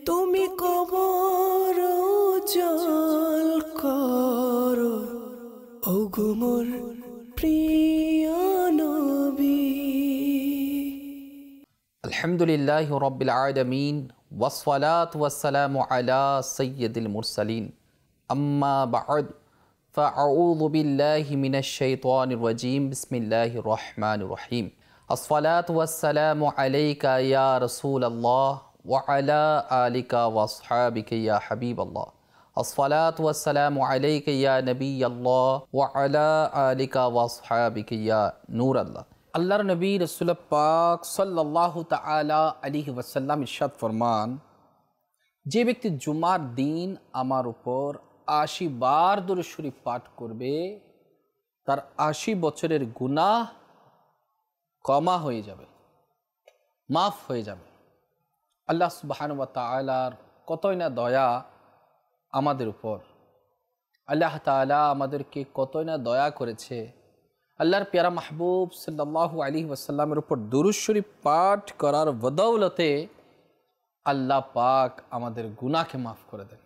তুমি কবর জল করো ওগো মোর প্রিয় নবী। আলহামদুলিল্লাহি রাব্বিল আলামিন ওয়াসসালাতু ওয়াসসালামু আলা সাইয়্যিদিল মুরসালিন আম্মা বা'দ ফাআউযু বিল্লাহি মিনাশ শাইতানির রাজীম বিসমিল্লাহির রহমানির রহিম। আসসালাতু ওয়াসসালামু আলাইকা ইয়া রাসূলাল্লাহ ওয়া আলা আলিকা ওয়া আসহাবিকা ইয়া হাবিবাল্লাহ। আসসালাতু ওয়াসসালামু আলাইকা ইয়া নবিয়াল্লাহ ওয়া আলা আলিকা ওয়া আসহাবিকা ইয়া নূরাল্লাহ। আল্লাহর নবী রাসূল পাক সাল্লাল্লাহু তাআলা আলাইহি ওয়াসাল্লাম ইরশাদ ফরমান, যে ব্যক্তি জুমার দিন আমার উপর ৮০ বার দুরূদ শরীফ পাঠ করবে তার ৮০ বছরের গুনাহ ক্ষমা হয়ে যাবে, মাফ হয়ে যাবে। আল্লাহ সুবহানাহু ওয়া তাআলার কতই না দয়া আমাদের উপর। আল্লাহ তাআলা আমাদেরকে কতই না দয়া করেছে। আল্লাহর প্যারা মাহবুব সাল্লাল্লাহু আলাইহি ওয়াসাল্লামের উপর দুরূদ শরীফ পাঠ করার বদৌলতে আল্লাহ পাক আমাদের গুনাহকে মাফ করে দেন,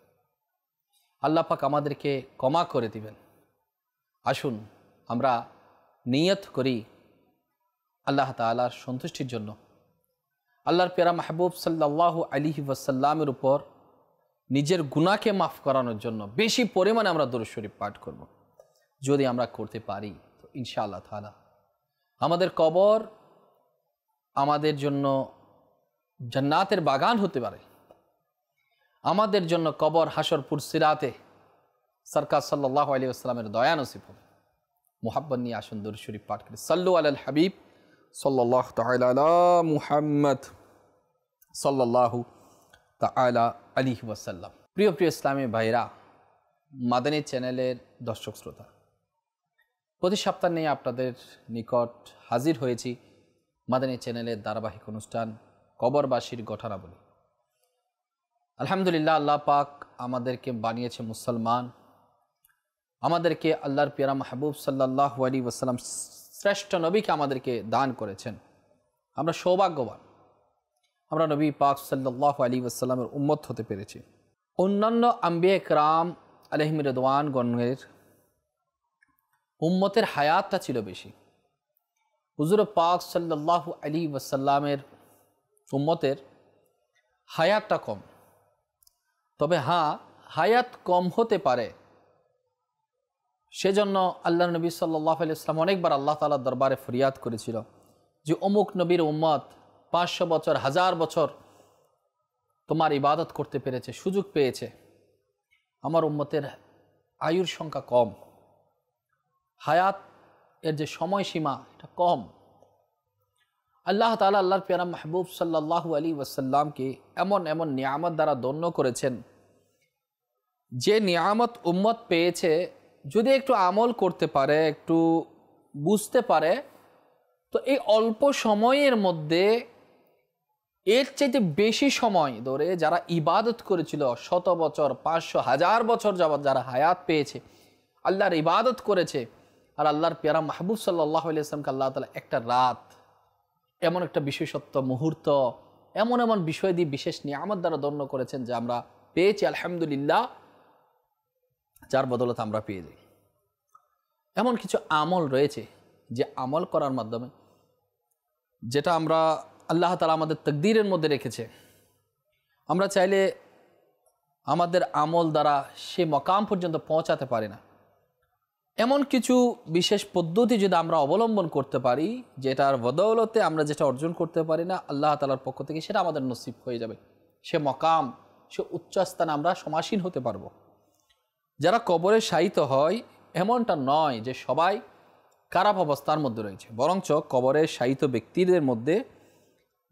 আল্লাহ পাক আমাদেরকে ক্ষমা করে দিবেন। আসুন আমরা নিয়ত করি আল্লাহ তাআলার সন্তুষ্টির জন্য, আল্লাহর প্যারা মাহবুব সাল্লাল্লাহু আলাইহি ওয়াসাল্লামের উপর নিজের গুনাহকে মাফ করানোর জন্য বেশি পরিমাণে আমরা দুরূদ শরীফ পাঠ করব। যদি আমরা করতে পারি তো ইনশাআল্লাহ তাআলা আমাদের কবর আমাদের জন্য জান্নাতের বাগান হতে পারে। আমাদের জন্য কবর হাসরপুর সিরাতে সরকার সাল্লাল্লাহু আলাইহি ওয়াসাল্লামের দয়া নসিব হবে। মুহাব্বত নিয়ে আসুন দুরূদ শরীফ পাঠ করি। সাল্লু আলাল হাবিব সাল্লাল্লাহু তাআলা আলা মুহাম্মদ সাল্লাল্লাহু তাআলা আলাইহি ওয়াসাল্লাম। প্রিয় প্রিয় ইসলামী ভাইরা, মাদানী চ্যানেলের দর্শক শ্রোতা, প্রতি সপ্তাহ নিয়ে আপনাদের নিকট হাজির হয়েছি মাদানী চ্যানেলের ধারাবাহিক অনুষ্ঠান কবরবাসীর ঘটনাবলী। আলহামদুলিল্লাহ, আল্লাহ পাক আমাদেরকে বানিয়েছে মুসলমান, আমাদেরকে আল্লাহর প্যারা মাহবুব সাল্লাল্লাহু আলাইহি ওয়াসাল্লাম শ্রেষ্ঠ নবীকে আমাদেরকে দান করেছেন। আমরা সৌভাগ্যবান, আমরা নবী পাক সাল্লাল্লাহু আলাইহি ওয়াসাল্লামের উম্মত হতে পেরেছি। অন্যান্য আম্বিয়া কিরাম আলাইহিম রিদওয়ানগণের উম্মতের হায়াতটা ছিল বেশি। হুজুর পাক সাল্লাল্লাহু আলাইহি ওয়াসাল্লামের উম্মতের হায়াতটা কম। তবে হ্যাঁ, হায়াত কম হতে পারে, সেজন্য আল্লাহ নবী সাল্লাল্লাহু আলাইহি ওয়াসাল্লাম অনেকবার আল্লাহ তাআলার দরবারে ফরিয়াদ করেছিল যে অমুক নবীর উম্মত ৫০০ বছর ১০০০ বছর তোমার ইবাদত করতে পেরেছে, সুযোগ পেয়েছে। আমার উম্মতের আয়ুর সংখ্যা কম, হায়াত এর যে সময়সীমা এটা কম। আল্লাহ তাআলা আল্লাহর প্যারা মাহবুব সাল্লাল্লাহু আলাইহি ওয়াসাল্লামকে এমন এমন নিয়ামত দ্বারা ধন্য করেছেন, যে নিয়ামত উম্মত পেয়েছে যদি একটু আমল করতে পারে, একটু বুঝতে পারে, তো এই অল্প সময়ের মধ্যে এর চাইতে বেশি সময় ধরে যারা ইবাদত করেছিল, ১০০ বছর ৫০০ ১০০০ বছর যাবৎ যারা হায়াত পেয়েছে, আল্লাহর ইবাদত করেছে, আর আল্লাহর প্যারা মাহবুব সাল্লাল্লাহু আলাইহি ওয়াসাল্লামকে আল্লাহ তাআলা একটা রাত, এমন একটা বিশেষত্ব মুহূর্ত, এমন এমন বিষয় দিয়ে বিশেষ নিয়ামত দ্বারা ধন্য করেছেন যে আমরা পেয়েছি আলহামদুলিল্লাহ, যার বদৌলতে আমরা পেয়ে যাই। এমন কিছু আমল রয়েছে যে আমল করার মাধ্যমে, যেটা আমরা আল্লাহ তাআলা আমাদের তাকদীরের মধ্যে রেখেছে, আমরা চাইলে আমাদের আমল দ্বারা সে মকাম পর্যন্ত পৌঁছাতে পারি না। এমন কিছু বিশেষ পদ্ধতি যদি আমরা অবলম্বন করতে পারি, যেটার বদৌলতে আমরা যেটা অর্জন করতে পারি না, আল্লাহ তাআলার পক্ষ থেকে সেটা আমাদের নসিব হয়ে যাবে। সে মকাম, সে উচ্চ স্থানে আমরা সমাসীন হতে পারবো। যারা কবরে শায়িত হয় এমনটা নয় যে সবাই খারাপ অবস্থার মধ্যে রয়েছে, বরঞ্চ কবরে শায়িত ব্যক্তিদের মধ্যে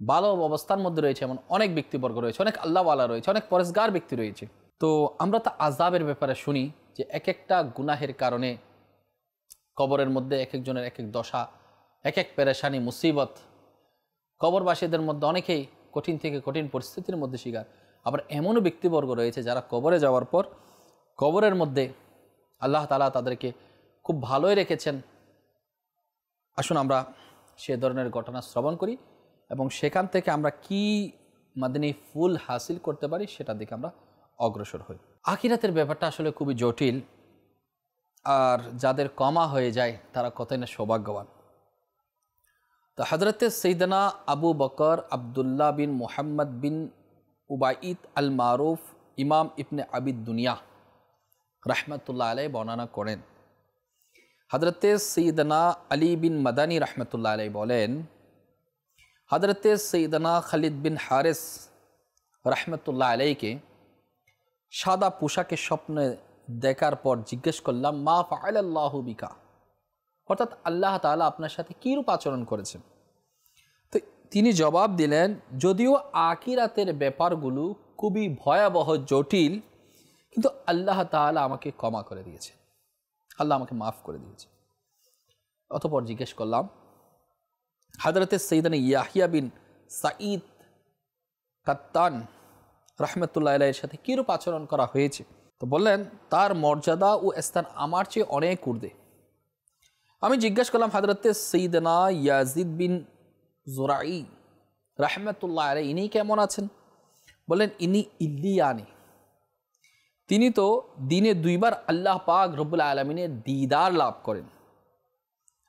ভালো অবস্থার মধ্যে রয়েছে এমন অনেক ব্যক্তিবর্গ রয়েছে, অনেক আল্লাহওয়ালা রয়েছে, অনেক পরেশগার ব্যক্তি রয়েছে। তো আমরা তো আযাবের ব্যাপারে শুনি যে এক একটা গুনাহের কারণে কবরের মধ্যে এক একজনের এক এক দশা, এক এক পেরেশানি মুসিবত। কবরবাসীদের মধ্যে অনেকেই কঠিন থেকে কঠিন পরিস্থিতির মধ্যে শিকার। আবার এমনও ব্যক্তিবর্গ রয়েছে যারা কবরে যাওয়ার পর কবরের মধ্যে আল্লাহ তাআলা তাদেরকে খুব ভালোই রেখেছেন। আসুন আমরা সে ধরনের ঘটনা শ্রবণ করি এবং সেখান থেকে আমরা কি মাদানী ফুল হাসিল করতে পারি সেটার দিকে আমরা অগ্রসর হই। আখিরাতের ব্যাপারটা আসলে খুবই জটিল, আর যাদের কমা হয়ে যায় তারা কতই না সৌভাগ্যবান। তো হযরতে সৈয়দনা আবু বকর আবদুল্লাহ বিন মুহাম্মদ বিন উবাইদ আল মারুফ ইমাম ইবনে আবিদ দুনিয়া রাহমাতুল্লাহ আলাইহি বর্ণনা করেন, হযরতে সৈয়দনা আলী বিন মাদানী রাহমাতুল্লাহ আলাইহি বলেন, হযরতে সৈয়দনা খালিদ বিন হারিস রাহমাতুল্লাহ আলাইহিকে সাদা পোশাকে স্বপ্নে দেখার পর জিজ্ঞেস করলাম, মা ফাআলাল্লাহু বিকা, অর্থাৎ আল্লাহ তাআলা আপনার সাথে কীরূপ আচরণ করেছেন। তো তিনি জবাব দিলেন, যদিও আখিরাতের ব্যাপারগুলো খুবই ভয়াবহ জটিল, কিন্তু আল্লাহ তাআলা আমাকে ক্ষমা করে দিয়েছে, আল্লাহ আমাকে মাফ করে দিয়েছে। অতঃপর জিজ্ঞেস করলাম, হযরতে সৈয়দনা ইয়াহিয়া বিন সাঈদ কাত্তান রাহমাতুল্লাহ আলাইহির সাথে কীরূপ আচরণ করা হয়েছে। তো বললেন, তার মর্যাদা ও স্থান আমার চেয়ে অনেক ঊর্ধ্বে। আমি জিজ্ঞেস করলাম, হযরতে সৈয়দনা ইয়াজিদ বিন জুরাই রাহমাতুল্লাহ আলাইহি ইনি কেমন আছেন? বললেন, ইনি ইল্লিয়ানি, তিনি তো দিনে 2 বার আল্লাহ পাক রব্বুল আলামিনের দিদার লাভ করেন।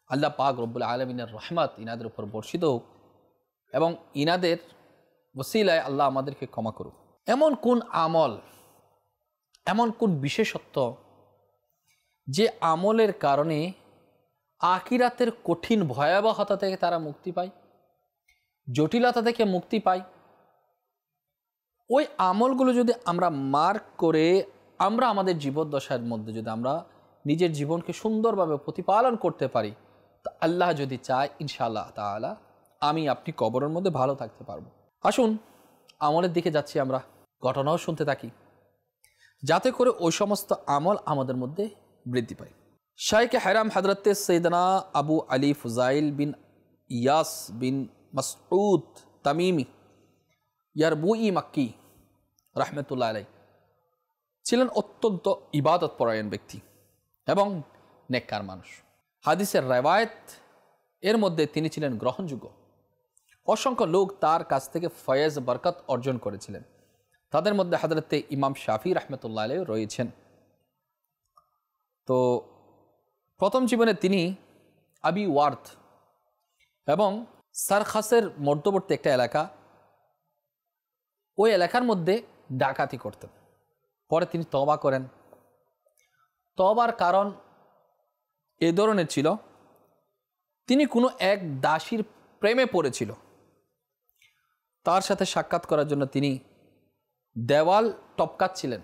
আল্লাহ পাক রব্বুল আলামিনের রহমত ইনাদের উপর বর্ষিত হোক এবং ইনাদের ওসিলায় আল্লাহ আমাদেরকে ক্ষমা করুক। এমন কোন আমল, এমন কোন বিশেষত্ব যে আমলের কারণে আখিরাতের কঠিন ভয়াবহতা থেকে তারা মুক্তি পায়, জটিলতা থেকে মুক্তি পায়? ওই আমলগুলো যদি আমরা মার্ক করে আমরা আমাদের জীবদ্দশার মধ্যে যদি আমরা নিজের জীবনকে সুন্দরভাবে প্রতিপালন করতে পারি, তো আল্লাহ যদি চায় ইনশাআল্লাহ তাআলা আমি আপনি কবরের মধ্যে ভালো থাকতে পারবো। আসুন আমলের দিকে যাচ্ছি, আমরা ঘটনাও শুনতে থাকি, যাতে করে ওই সমস্ত আমল আমাদের মধ্যে বৃদ্ধি পায়। শাইখে হারাম হযরতে সৈয়দনা আবু আলী ফুজাইল বিন ইয়াস বিন মাসউদ তামিমি ইয়ারবুই মাক্কি রাহমাতুল্লাহ আলাইহি ছিলেন অত্যন্ত ইবাদত পরায়ণ ব্যক্তি এবং নেককার মানুষ। হাদিসের রিওয়ায়াত এর মধ্যে তিনি ছিলেন গ্রহণযোগ্য। অসংখ্য লোক তার কাছ থেকে ফয়েজ বরকত অর্জন করেছিলেন, তাদের মধ্যে হযরতে ইমাম শাফি রাহমাতুল্লাহ আলাইহি রয়েছেন। তো প্রথম জীবনে তিনি আবি ওয়ার্থ এবং সারখাসের মধ্যবর্তী একটা এলাকা, ওই এলাকার মধ্যে ডাকাতি করতেন। পরে তিনি তওবা করেন। তওবার কারণ এ ধরনের ছিল, তিনি কোনো এক দাসীর প্রেমে পড়েছিল। তার সাথে সাক্ষাৎ করার জন্য তিনি দেওয়াল টপকাচ্ছিলেন।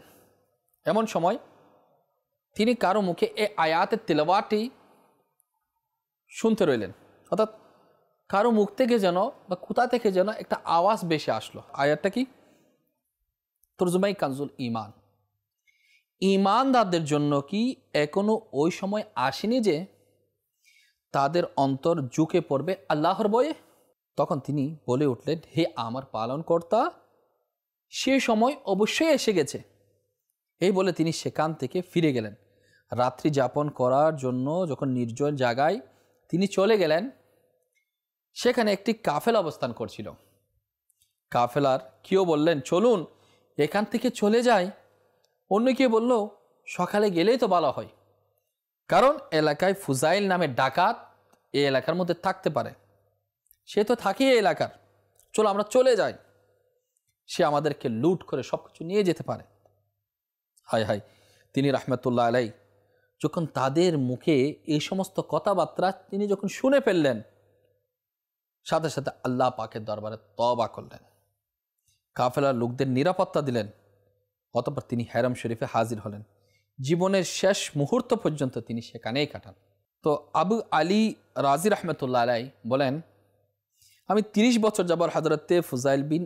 এমন সময় তিনি কারো মুখে এ আয়াতের তিলাওয়াতটি শুনতে রইলেন, অর্থাৎ কারো মুখ থেকে যেন বা কোথা থেকে যেন একটা আওয়াজ বেশি আসলো। আয়াতটা কি? তরজমাই কানজুল ঈমান। ঈমানদারদের জন্য কি এখনো ওই সময় আসেনি যে তাদের অন্তর ঝুঁকে পড়বে আল্লাহর ভয়ে? তখন তিনি বলে উঠলেন, হে আমার পালনকর্তা, সে সময় অবশ্যই এসে গেছে। এই বলে তিনি সেখান থেকে ফিরে গেলেন। রাত্রি যাপন করার জন্য যখন নির্জন জায়গায় তিনি চলে গেলেন, সেখানে একটি কাফেলা অবস্থান করছিল। কাফেলার কেউ বললেন, চলুন এখান থেকে চলে যাই। অন্য কেউ বলল, সকালে গেলেই তো ভালো হয়, কারণ এলাকায় ফুজাইল নামে ডাকাত এই এলাকার মধ্যে থাকতে পারে, সে তো থাকি এই এলাকার, চলো আমরা চলে যাই, সে আমাদেরকে লুট করে সব কিছু নিয়ে যেতে পারে। হায় হায়, তিনি রাহমাতুল্লাহ আলাইহি যখন তাদের মুখে এই সমস্ত কথাবার্তা তিনি যখন শুনে ফেললেন, সাথে সাথে আল্লাহ পাকের দরবারে তওবা করলেন, কাফেলার লোকদের নিরাপত্তা দিলেন। অতঃপর তিনি হেরাম শরীফে হাজির হলেন। জীবনের শেষ মুহূর্ত পর্যন্ত তিনি সেখানেই কাটান। তো আবু আলী রাজি রাহমাতুল্লাহ আলাইহি বলেন, আমি 30 বছর যাবত হযরতে ফুজাইল বিন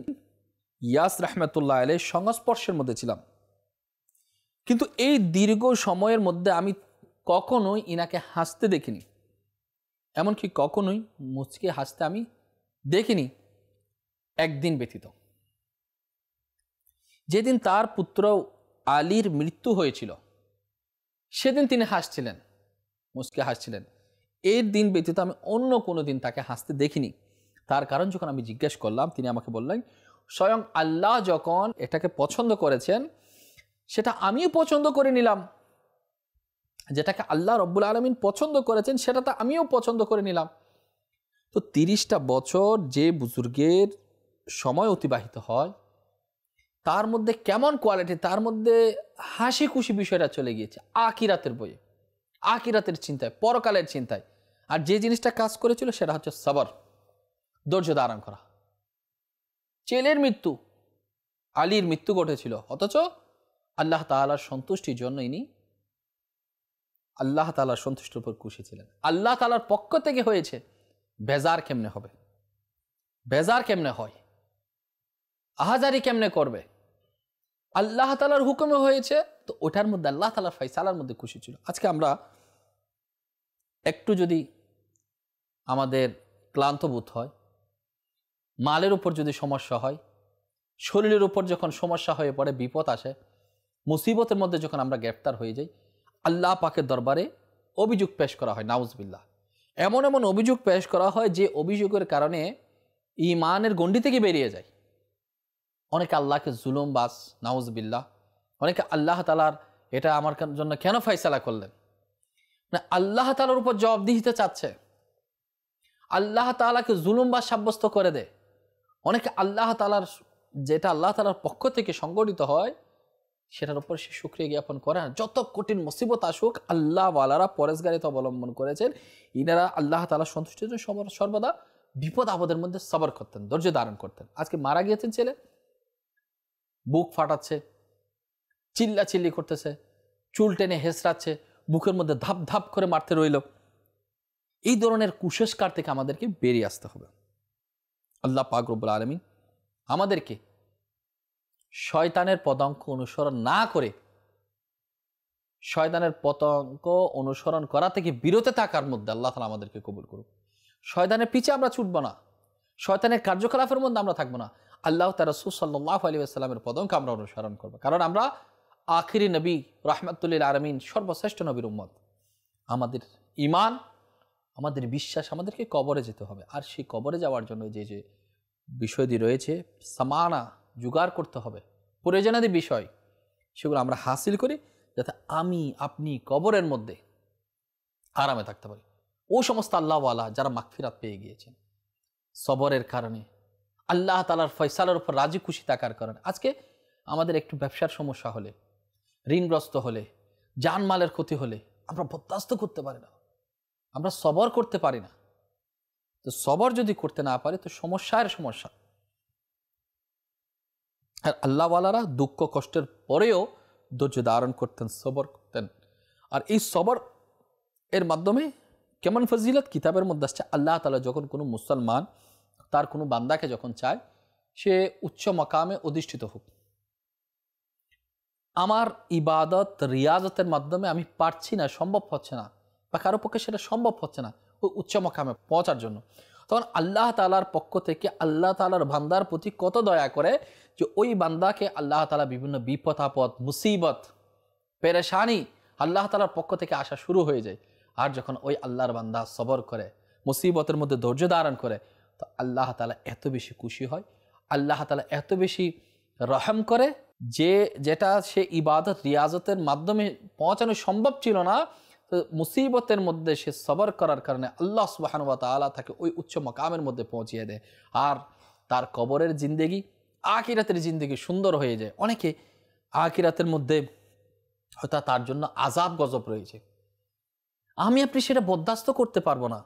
ইয়াস রাহমাতুল্লাহ আলাইহির সংস্পর্শের মধ্যে ছিলাম, কিন্তু এই দীর্ঘ সময়ের মধ্যে আমি কখনোই ইনাকে হাসতে দেখিনি, এমনকি কখনোই মুচকে হাসতে আমি দেখিনি, একদিন ব্যতীত। যেদিন তার পুত্র আলীর মৃত্যু হয়েছিল সেদিন তিনি হাসছিলেন, মুচকে হাসছিলেন। এর দিন ব্যতীত আমি অন্য কোনো দিন তাকে হাসতে দেখিনি। তার কারণ যখন আমি জিজ্ঞেস করলাম, তিনি আমাকে বললেন, স্বয়ং আল্লাহ যখন এটাকে পছন্দ করেছেন, সেটা আমিও পছন্দ করে নিলাম। যেটাকে আল্লাহ রব্বুল আলামিন পছন্দ করেছেন, সেটা তো আমিও পছন্দ করে নিলাম। তো 30টা বছর যে বুজুর্গের সময় অতিবাহিত হয়, তার মধ্যে কেমন কোয়ালিটি, তার মধ্যে হাসি খুশি বিষয়টা চলে গিয়েছে আখিরাতের বইয়ে, আখিরাতের চিন্তায়, পরকালের চিন্তায়। আর যে জিনিসটা কাজ করেছিল সেটা হচ্ছে সবর, ধৈর্য ধারণ করা। ছেলের মৃত্যু, আলীর মৃত্যু ঘটেছিল, অথচ আল্লাহ তাআলার সন্তুষ্টির জন্য ইনি আল্লাহ তাআলার সন্তুষ্টির উপর খুশি ছিলেন। আল্লাহ তাআলার পক্ষ থেকে হয়েছে, বেজার কেমনে হবে, বেজার কেমনে হয়, আহাজারি কেমনে করবে, আল্লাহ তাআলার হুকুমে হয়েছে, তো ওটার মধ্যে আল্লাহ তাআলার ফয়সালার মধ্যে খুশি ছিল। আজকে আমরা একটু যদি আমাদের ক্লান্ত বোধ হয়, মালের উপর যদি সমস্যা হয়, শরীরের উপর যখন সমস্যা হয়ে পড়ে, বিপদ আসে, মুসিবতের মধ্যে যখন আমরা গ্রেফতার হয়ে যাই, আল্লাহ পাকের দরবারে অভিযোগ পেশ করা হয়, নাউজুবিল্লাহ। এমন এমন অভিযোগ পেশ করা হয় যে অভিযোগের কারণে ঈমানের গণ্ডি থেকে বেরিয়ে যায়। অনেকে আল্লাহকে জুলুম বাস, নাউজুবিল্লাহ। অনেকে আল্লাহ তাআলার এটা আমার জন্য কেন ফয়সালা করলেন, না আল্লাহ তাআলার উপর জবাবদিহিতে চাচ্ছে, আল্লাহ তাআলাকে জুলুম বাস সাব্যস্ত করে দেয়। অনেকে আল্লাহ তাআলার যেটা আল্লাহ তাআলার পক্ষ থেকে সংগঠিত হয় সেটার উপর সে শুকরিয়া জ্ঞাপন করে না। যত কঠিন মুসিবত আসুক, আল্লাহ ওয়ালারা পরেশগারিতা অবলম্বন করেছেন। ইনারা আল্লাহ তাআলার সন্তুষ্টির জন্য সর্বদা বিপদ আপদের মধ্যে সবর করতেন, ধৈর্য ধারণ করতেন। আজকে মারা গিয়েছেন ছেলে, বুক ফাটাচ্ছে, চিল্লা চিল্লি করতেছে, চুল টেনে হেসরাচ্ছে, বুকের মধ্যে ধাপ ধাপ করে মারতে রইল। এই ধরনের কুসংস্কার থেকে আমাদেরকে বেরিয়ে আসতে হবে। আল্লাহ পাক রব্বুল আলামিন আমাদেরকে শয়তানের পদাঙ্ক অনুসরণ না করে, শয়তানের পদাঙ্ক অনুসরণ করা থেকে বিরত থাকার মধ্যে আল্লাহ তাআলা আমাদেরকে কবুল করুক। শয়তানের পিছে আমরা ছুটব না, শয়তানের কার্যকলাপের মধ্যে আমরা থাকবো না। আল্লাহ তাআলা রাসূল সাল্লাল্লাহু আলাইহি ওয়াসাল্লামের পদাঙ্ক আমরা অনুসরণ করব, কারণ আমরা আখিরি নবী রাহমাতুল লিল আলামিন, সর্বশ্রেষ্ঠ নবীর উম্মত। আমাদের ঈমান, আমাদের বিশ্বাস, আমাদেরকে কবরে যেতে হবে। আর সেই কবরে যাওয়ার জন্য যে যে বিষয়টি রয়েছে, সামানা জোগাড় করতে হবে, প্রয়োজনাদি বিষয়, সেগুলো আমরা হাসিল করি, যাতে আমি আপনি কবরের মধ্যে আরামে থাকতে পারি। ও সমস্ত আল্লাহওয়ালা যারা মাগফিরাত পেয়ে গিয়েছেন সবরের কারণে, আল্লাহ তাআলার ফয়সালার উপর রাজি খুশি থাকার কারণে। আজকে আমাদের একটু ব্যবসার সমস্যা হলে, ঋণগ্রস্ত হলে, জানমালের ক্ষতি হলে আমরা বরদাস্ত করতে পারি না, আমরা সবর করতে পারি না। তো সবর যদি করতে না পারি তো সমস্যা। আর আল্লাহওয়ালারা দুঃখ কষ্টের পরেও ধৈর্য ধারণ করতেন, সবর করতেন। আর এই সবর এর মাধ্যমে কেমন ফজিলত কিতাবের মধ্যে আসছে, আল্লাহ তাআলা যখন কোনো মুসলমান তার কোনো বান্দাকে যখন চায় সে উচ্চ মাকামে অধিষ্ঠিত হোক, আমার ইবাদত রিয়াজতের মাধ্যমে আমি পারছি না, সম্ভব হচ্ছে না, বা কারো পক্ষে সেটা সম্ভব হচ্ছে না ওই উচ্চ মাকামে পৌঁছার জন্য, তখন আল্লাহ তাআলার পক্ষ থেকে আল্লাহ তাআলার বান্দার প্রতি কত দয়া করে যে ওই বান্দাকে আল্লাহ তাআলা বিভিন্ন বিপদ আপদ, মুসিবত, পেরেশানি আল্লাহ তাআলার পক্ষ থেকে আসা শুরু হয়ে যায়। আর যখন ওই আল্লাহর বান্দা সবর করে, মুসিবতের মধ্যে ধৈর্য ধারণ করে, তো আল্লাহ তাআলা এত বেশি খুশি হয়, আল্লাহ তাআলা এত বেশি রহম করে, যেটা সে ইবাদত রিয়াজতের মাধ্যমে পৌঁছানো সম্ভব ছিল না, তো মুসিবতের মধ্যে সে সবর করার কারণে আল্লাহ সুবহানাহু ওয়া তাআলা তাকে ওই উচ্চ মাকামের মধ্যে পৌঁছিয়ে দেয়। আর তার কবরের জিন্দেগি, আখিরাতের জিন্দেগি সুন্দর হয়ে যায়। অনেকে আখিরাতের মধ্যে হয়তো তার জন্য আযাব গজব রয়েছে, আমি আপনি সেটা বরদাস্ত করতে পারবো না।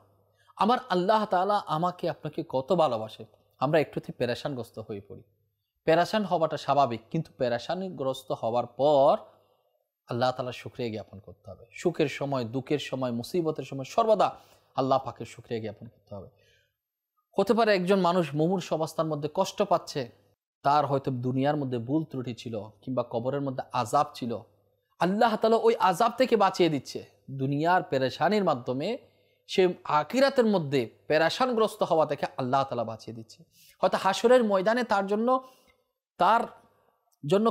আমার আল্লাহ তাআলা আমাকে আপনাকে কত ভালোবাসে, আমরা একটুতে পেরেশানগ্রস্ত হয়ে পড়ি। পেরেশান হওয়াটা স্বাভাবিক, কিন্তু পেরেশানিগ্রস্ত হওয়ার পর আল্লাহ তাআলার শুকরিয়া জ্ঞাপন করতে হবে। সুখের সময়, দুঃখের সময়, মুসিবতের সময় সর্বদা আল্লাহ পাকের শুকরিয়া জ্ঞাপন করতে হবে। হতে পারে একজন মানুষ মুমূর্ষু অবস্থার মধ্যে কষ্ট পাচ্ছে, তার হয়তো দুনিয়ার মধ্যে ভুল ত্রুটি ছিল, কিংবা কবরের মধ্যে আযাব ছিল, আল্লাহ তাআলা ওই আযাব থেকে বাঁচিয়ে দিচ্ছে। দুনিয়ার পেরেশানির মাধ্যমে সে আখিরাতের মধ্যে পেরেশানগ্রস্ত হওয়া থেকে আল্লাহ তাআলা বাঁচিয়ে দিচ্ছে। হয়তো হাসরের ময়দানে তার জন্য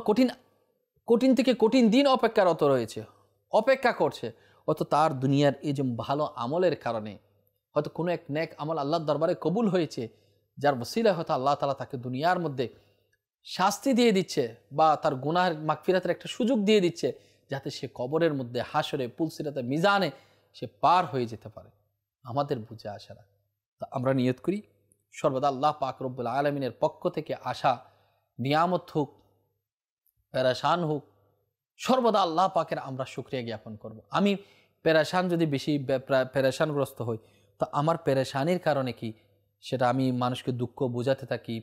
কঠিন থেকে কঠিন দিন অপেক্ষারত রয়েছে, অপেক্ষা করছে। হয়তো তার দুনিয়ার এই যে ভালো আমলের কারণে হয়তো কোনো এক নেক আমল আল্লাহর দরবারে কবুল হয়েছে, যার ওসিলায় হয়তো আল্লাহ তাআলা তাকে দুনিয়ার মধ্যে শাস্তি দিয়ে দিচ্ছে বা তার গুনাহের মাগফিরাতের একটা সুযোগ দিয়ে দিচ্ছে, যাতে সে কবরের মধ্যে, হাসরে, পুলসিরাতে, মিজানে সে পার হয়ে যেতে পারে। আমাদের বুঝে আসে না। তা আমরা নিয়ত করি সর্বদা আল্লাহ পাক রব্বুল আলামিনের পক্ষ থেকে আসা নিয়ামত হোক, পেরেশান হোক, সর্বদা আল্লাহ পাকের আমরা শুকরিয়া জ্ঞাপন করব। আমি পেরেশান যদি বেশি পেরেশানগ্রস্ত হই, তো আমার পেরেশানির কারণে কি সেটা আমি মানুষকে দুঃখ বোঝাতে থাকি,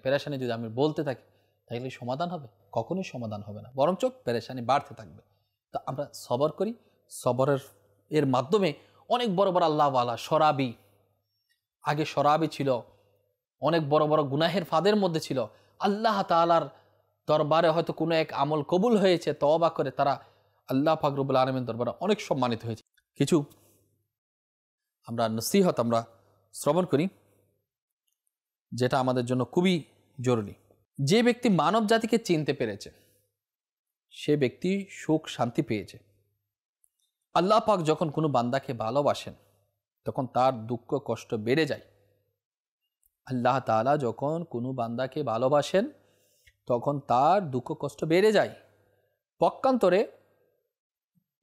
পেরেশানি যদি আমি বলতে থাকি, তাহলে সমাধান হবে? কখনোই সমাধান হবে না, বরঞ্চ পেরেশানি বাড়তে থাকবে। তো আমরা সবর করি। সবরের মাধ্যমে অনেক বড় বড় আল্লাহওয়ালা শরাবি, আগে শরাবি ছিল, অনেক বড় বড় গুনাহের ফাঁদের মধ্যে ছিল, আল্লাহ তাআলার দরবারে হয়তো কোনো এক আমল কবুল হয়েছে, তওবা করে তারা আল্লাহ পাক রব্বুল আলামিনের দরবারে অনেক সম্মানিত হয়েছে। কিছু আমরা নসিহত আমরা শ্রবণ করি, যেটা আমাদের জন্য খুবই জরুরি। যে ব্যক্তি মানব জাতিকে চিনতে পেরেছে, সে ব্যক্তি সুখ শান্তি পেয়েছে। আল্লাহ পাক যখন কোনো বান্দাকে ভালোবাসেন, তখন তার দুঃখ কষ্ট বেড়ে যায়। আল্লাহ তাআলা যখন কোনো বান্দাকে ভালোবাসেন, তখন তার দুঃখ কষ্ট বেড়ে যায়। পক্ষান্তরে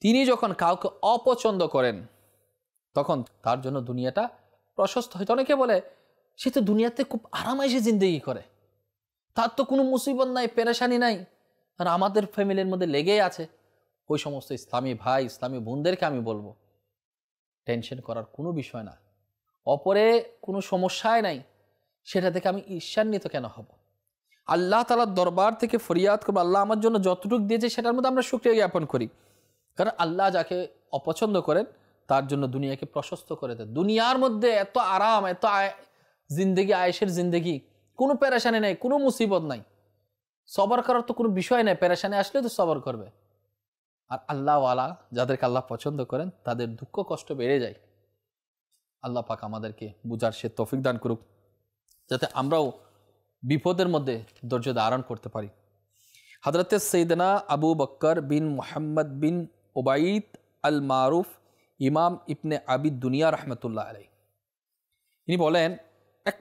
তিনি যখন কাউকে অপছন্দ করেন, তখন তার জন্য দুনিয়াটা প্রশস্ত হয়। অনেকে বলে সে তো দুনিয়াতে খুব আরামাইশে জিন্দেগি করে, তার তো কোনো মুসিবত নাই, পেরেশানি নাই, আর আমাদের ফ্যামিলির মধ্যে লেগেই আছে। ওই সমস্ত ইসলামী ভাই, ইসলামী বোনদেরকে আমি বলবো, টেনশন করার কোনো বিষয় না। অপরে কোনো সমস্যায় নাই, সেটা থেকে আমি ঈর্ষান্বিত কেন হব? আল্লাহ তাআলার দরবার থেকে ফরিয়াদ করবো, আল্লাহ আমার জন্য যতটুকু দিয়েছে সেটার মধ্যে আমরা শুকরিয়া জ্ঞাপন করি। কারণ আল্লাহ যাকে অপছন্দ করেন, তার জন্য দুনিয়াকে প্রশস্ত করে দেন। দুনিয়ার মধ্যে এত আরাম, এত জিন্দেগি, আয়েশের জিন্দেগি, কোনো পেরেশানি নেই, কোনো মুসিবত নাই। সবর করার তো কোনো বিষয় নেই, পেরেশানি আসলে তো সবর করবে। আর আল্লাহওয়ালা যাদেরকে আল্লাহ পছন্দ করেন, তাদের দুঃখ কষ্ট বেড়ে যায়। আল্লাহ পাক আমাদেরকে বুঝার সে তৌফিক দান করুক, যাতে আমরাও বিপদের মধ্যে ধৈর্য ধারণ করতে পারি। হযরতে সৈয়দনা আবু বকর বিন মুহাম্মদ বিন উবাইদ আল মারুফ ইমাম ইবনে আবি দুনিয়া রহমতুল্লাহ আলাইহি, ইনি বলেন, এক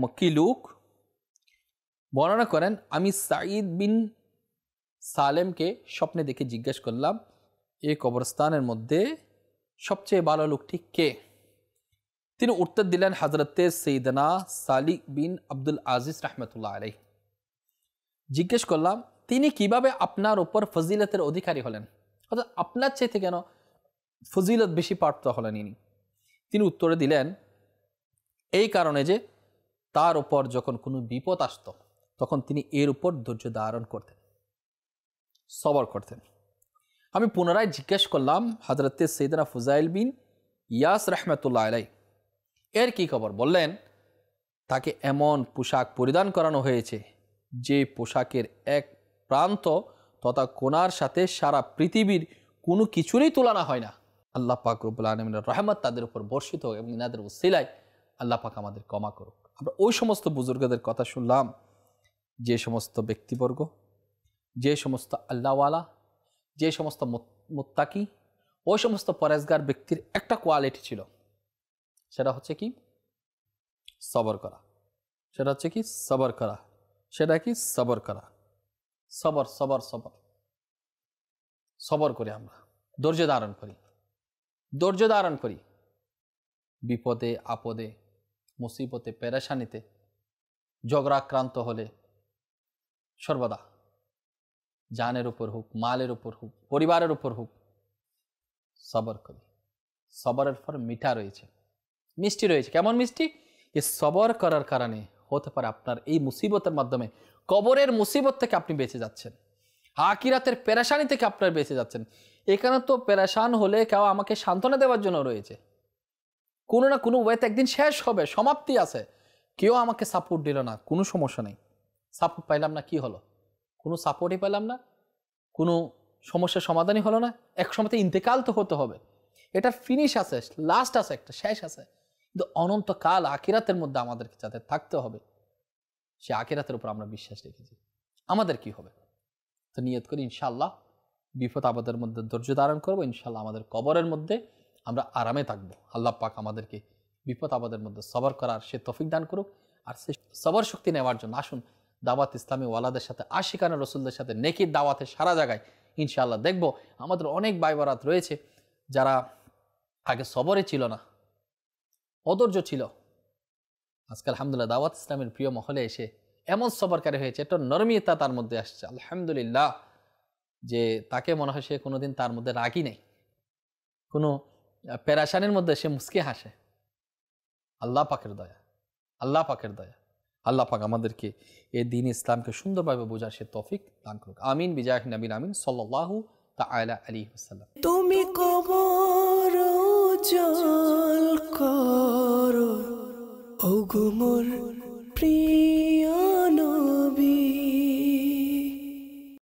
মক্কি লোক বর্ণনা করেন, আমি সাঈদ বিন সালেমকে স্বপ্নে দেখে জিজ্ঞেস করলাম, এই কবরস্থানের মধ্যে সবচেয়ে ভালো লোকটি কে? তিনি উত্তর দিলেন, হযরতে সৈয়দনা সালিক বিন আব্দুল আজিজ রহমতুল্লাহ আলাইহি। জিজ্ঞেস করলাম, তিনি কিভাবে আপনার উপর ফজিলতের অধিকারী হলেন? অর্থাৎ আপনার চাইতে কেন ফজিলত বেশি প্রাপ্ত হলেন ইনি? তিনি উত্তরে দিলেন, এই কারণে যে তার উপর যখন কোনো বিপদ আসত, তখন তিনি এর উপর ধৈর্য ধারণ করতেন, সবর করতেন। আমি পুনরায় জিজ্ঞেস করলাম, হযরতে সৈয়দনা ফুজাইল বিন ইয়াস রহমতুল্লাহ আলাইহি, এর কি খবর? বললেন, তাকে এমন পোশাক পরিধান করানো হয়েছে, যে পোশাকের এক প্রান্ত তথা কোণার সাথে সারা পৃথিবীর কোনো কিছুরই তুলনা হয় না। আল্লাহ পাক রব্বুল আলামিনের রহমত তাদের উপর বর্ষিত হোক এবং ইনাদের উসিলায় আল্লাহ পাক আমাদের ক্ষমা করুক। আমরা ওই সমস্ত বুজুর্গদের কথা শুনলাম, যে সমস্ত ব্যক্তিবর্গ, যে সমস্ত আল্লাহওয়ালা, যে সমস্ত মুত্তাকি, ওই সমস্ত পরেজগার ব্যক্তির একটা কোয়ালিটি ছিল, সেটা হচ্ছে কি? সবর করা। সেটা হচ্ছে কি? সবর করা। সেটা কি? সবর করা। সবর সবর সবর সবর করি, আমরা ধৈর্য ধারণ করি, ধৈর্য ধারণ করি। বিপদে আপদে, মুসিবতে, পেরেশানিতে, ঝগড়াক্রান্ত হলে সর্বদা জানের উপর হোক, মালের উপর হোক, পরিবারের উপর হোক, সবর করি। সবরের ফল মিঠা রয়েছে, মিষ্টি রয়েছে। কেমন মিষ্টি? এই সবর করার কারণে হতে পারে আপনার এই মুসিবতের মাধ্যমে কবরের মুসিবত থেকে আপনি বেঁচে যাচ্ছেন, আখিরাতের পেরেশানি থেকে আপনার বেঁচে যাচ্ছেন। এখানে তো পেরেশান হলে কেউ আমাকে সান্ত্বনা দেওয়ার জন্য রয়েছে, কোনো না কোনো ওয়েতে একদিন শেষ হবে, সমাপ্তি আছে। কেউ আমাকে সাপোর্ট দিল না, কোনো সমস্যা নেই। সাপোর্ট পাইলাম না, কি হলো? কোনো সাপোর্টই পেলাম না, কোনো সমস্যার সমাধানই হলো না। এক সময়তে ইন্তেকাল তো হতে হবে, এটা ফিনিশ আছে, লাস্ট আছে, একটা শেষ আছে। কিন্তু অনন্তকাল আখিরাতের মধ্যে আমাদেরকে যাতে থাকতে হবে, সে আখিরাতের উপর আমরা বিশ্বাস রেখেছি। আমাদের কি হবে? তো নিয়ত করি ইনশাআল্লাহ বিপদ আপদের মধ্যে ধৈর্য ধারণ করবো, ইনশাআল্লাহ আমাদের কবরের মধ্যে আমরা আরামে থাকবো। আল্লাহ পাক আমাদেরকে বিপদ আপদের মধ্যে সবর করার সে তৌফিক দান করুক। আর সে সবর শক্তি নেওয়ার জন্য আসুন দাওয়াত ইসলামী ওয়ালাদের সাথে আশিকানা রসুলদের সাথে নেকির দাওয়াতে সারা জায়গায় ইনশাআল্লাহ দেখব। আমাদের অনেক ভাই বরাত রয়েছে যারা আগে সবরে ছিল না, অধৈর্য ছিল, আজকে আলহামদুলিল্লাহ দাওয়াত ইসলামের প্রিয় মহলে এসে এমন সবরকারী হয়েছে, একটা নরমিয়তা তার মধ্যে আসছে আলহামদুলিল্লাহ, যে তাকে মনে হয় সে কোনোদিন তার মধ্যে রাগই নেই, কোনো পেরাশানির মধ্যে সে মুস্কি হাসে। আল্লাহ পাকের দয়া, আল্লাহ পাকের দয়া। আল্লাহ পাক আমাদেরকে এই দ্বীন ইসলামকে সুন্দরভাবে বোঝার সে তৌফিক দান করুক। আমিন বিজাহ নবী আমিন সাল্লাল্লাহু তাআলা আলাইহি ওয়াসাল্লাম। তুমি কবর জল করো ওগো মোর প্রিয়